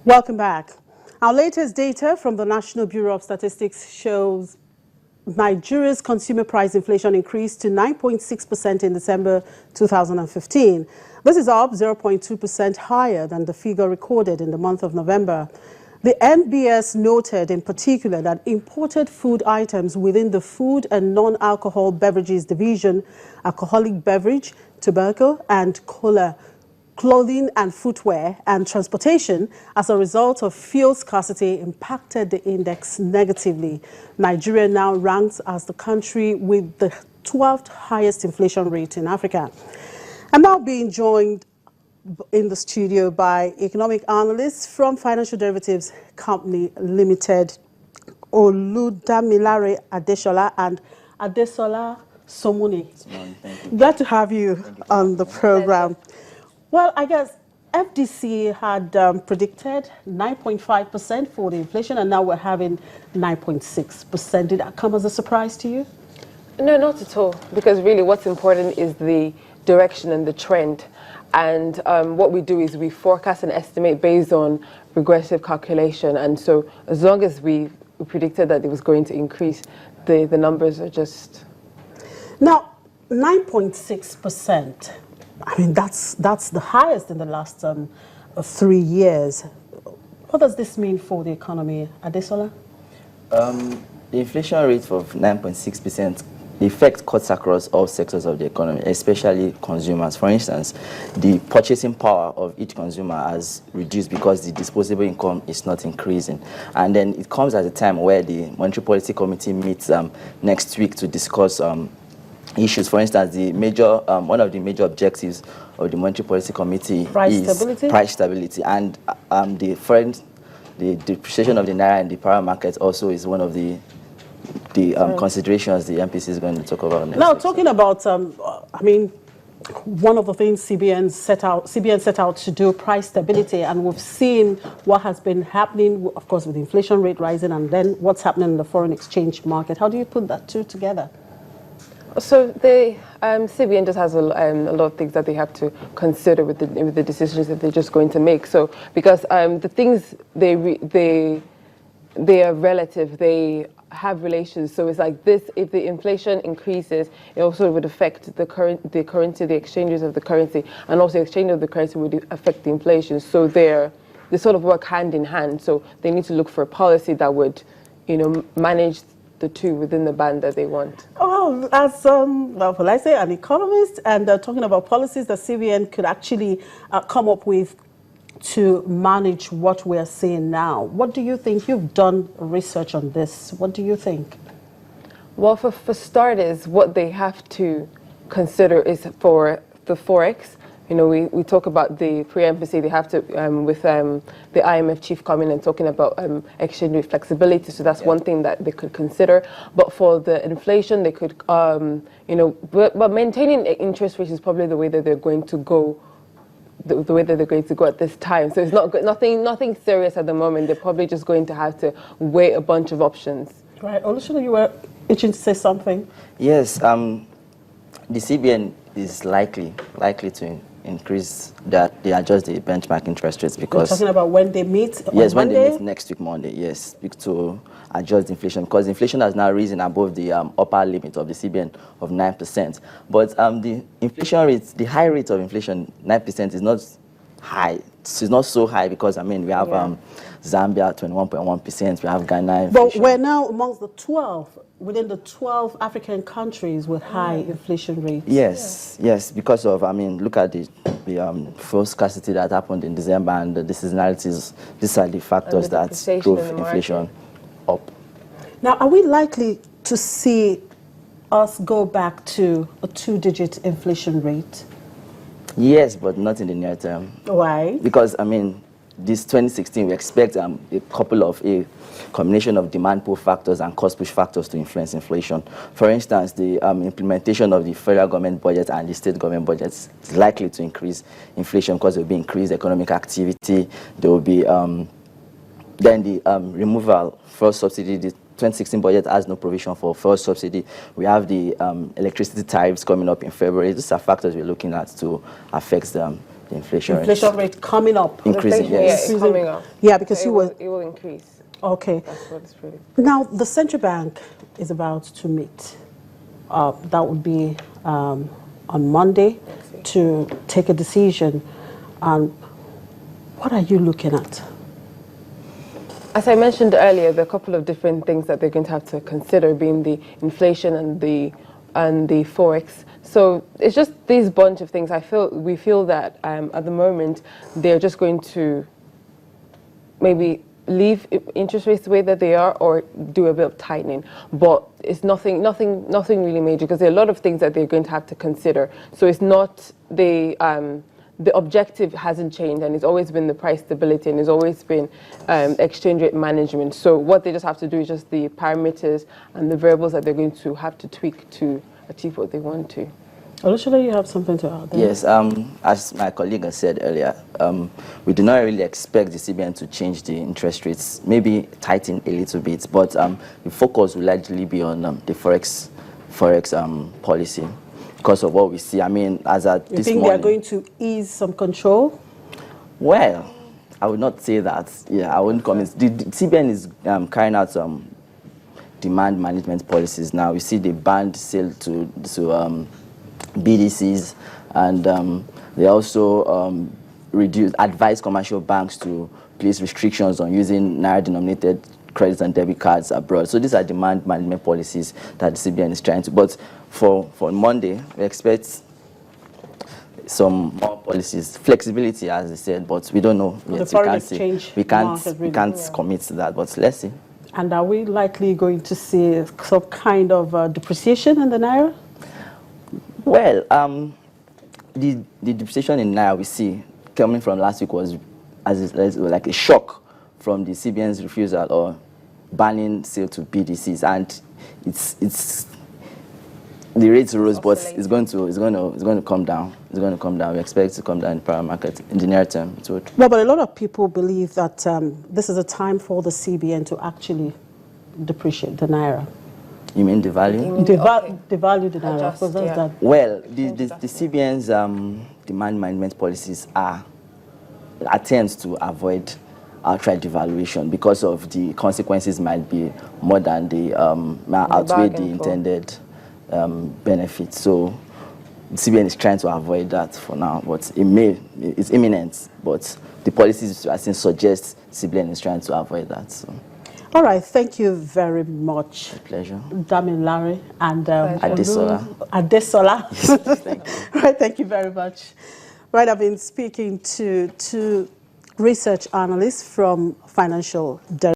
Welcome back. Our latest data from the National Bureau of Statistics shows Nigeria's consumer price inflation increased to 9.6% in December 2015. This is up 0.2% higher than the figure recorded in the month of November. The NBS noted in particular that imported food items within the food and non-alcohol beverages division, alcoholic beverage, tobacco and cola, clothing and footwear, and transportation as a result of fuel scarcity impacted the index negatively. Nigeria now ranks as the country with the 12th highest inflation rate in Africa. I'm now being joined in the studio by economic analysts from Financial Derivatives Company Limited, Oludamilare Adesola and Adesola Somuni. Glad to have you on the program. Well, I guess FDC had predicted 9.5% for the inflation, and now we're having 9.6%. Did that come as a surprise to you? No, not at all, because really what's important is the direction and the trend. And what we do is we forecast and estimate based on regressive calculation. And so as long as we predicted that it was going to increase, the numbers are just... Now, 9.6%. I mean, that's the highest in the last 3 years. What does this mean for the economy, Adesola? The inflation rate of 9.6%, the effect cuts across all sectors of the economy, especially consumers. For instance, the purchasing power of each consumer has reduced because the disposable income is not increasing. And then it comes at a time where the Monetary Policy Committee meets next week to discuss issues. For instance, one of the major objectives of the Monetary Policy Committee is price stability, and the depreciation of the naira in the power market also is one of the considerations the MPC is going to talk about next. Now, week. talking about, I mean, one of the things CBN set out to do, price stability, and we've seen what has been happening, of course, with the inflation rate rising, and then what's happening in the foreign exchange market. How do you put that two together? So the CBN just has a lot of things that they have to consider with the decisions that they're just going to make. So because the things they are relative, they have relations. So it's like this: if the inflation increases, it also would affect the currency, the exchanges of the currency, and also the exchange of the currency would affect the inflation. So they sort of work hand in hand. So they need to look for a policy that would, manage the two within the band that they want. Oh, as well, I say an economist, and talking about policies that CBN could actually come up with to manage what we're seeing now. What do you think? You've done research on this. What do you think? Well, for starters, what they have to consider is for the Forex. We talk about the pre-embassy. They have to, with the IMF chief coming and talking about exchange rate flexibility. So that's one thing that they could consider. But for the inflation, they could, but maintaining interest rates is probably the way that they're going to go. The way that they're going to go at this time. So it's nothing serious at the moment. They're probably just going to have to weigh a bunch of options. Right. Olusegun, you were itching to say something. Yes. The CBN is likely to increase that they adjust the benchmark interest rates because... You're talking about when they meet on Yes, when Monday? they meet next week, Monday, yes, to adjust inflation, because inflation has now risen above the upper limit of the CBN of 9%. But the inflation rate, the high rate of inflation, 9%, is not high. It's not so high because, we have Zambia, 21.1%, we have Ghana inflation. But we're now amongst the 12, within the 12 African countries with high inflation rates. Yes, because of, look at the fuel scarcity that happened in December and the seasonalities. These are the factors that drove inflation up. Now, are we likely to see us go back to a 2-digit inflation rate? Yes, but not in the near term. Why? Because, this 2016, we expect a combination of demand pull factors and cost push factors to influence inflation. For instance, the implementation of the federal government budget and the state government budgets is likely to increase inflation because there will be increased economic activity. There will be then the removal for subsidy. The 2016 budget has no provision for fuel subsidy. We have the electricity tariffs coming up in February. These are factors we're looking at to affect the inflation rate coming up. increasing. Yeah, Yes. it's coming up. Yeah, because So it will increase. Okay. That's what it's really. Now, the central bank is about to meet. That would be on Monday to take a decision. What are you looking at? As I mentioned earlier, there are a couple of different things that they're going to have to consider, being the inflation and the forex. So it's just these bunch of things. We feel that at the moment they're just going to maybe leave interest rates the way that they are, or do a bit of tightening. But it's nothing really major, because there are a lot of things that they're going to have to consider. So it's not the objective hasn't changed, and it's always been the price stability, and it's always been exchange rate management. So what they just have to do is just the parameters and the variables that they're going to have to tweak to achieve what they want to. Olusola, you have something to add there? Yes, as my colleague has said earlier, we do not really expect the CBN to change the interest rates, maybe tighten a little bit, but the focus will likely be on the forex policy because of what we see. I mean, as at this morning... You think they are going to ease some control? Well, I would not say that. Yeah, I wouldn't comment. The CBN is carrying out some demand management policies now. We see they banned sale to BDCs, and they also advise commercial banks to place restrictions on using naira-denominated credit and debit cards abroad. So these are demand management policies that the CBN is trying to. But for Monday, we expect some more policies, flexibility, as I said, but we don't know yet. We can't commit to that, but let's see. And are we likely going to see some kind of depreciation in the naira? Well, the depreciation in naira we see coming from last week was like a shock from the CBN's refusal or banning sale to BDCs, and it's the rates rose, but it's going to come down. It's going to come down. We expect it to come down in the power market in the near term. Well, but a lot of people believe that this is a time for the CBN to actually depreciate the naira. You mean devalue? Devalue the naira. Well, the CBN's demand management policies are attempts to avoid outright devaluation because of the consequences might be more than the outweigh the intended benefits. So the CBN is trying to avoid that for now, but it's imminent. But the policies I think suggest CBN is trying to avoid that. So. All right, thank you very much. A pleasure. Damilare and Adesola. Adesola. Thank you. Right, thank you very much. Right, I've been speaking to two research analysts from Financial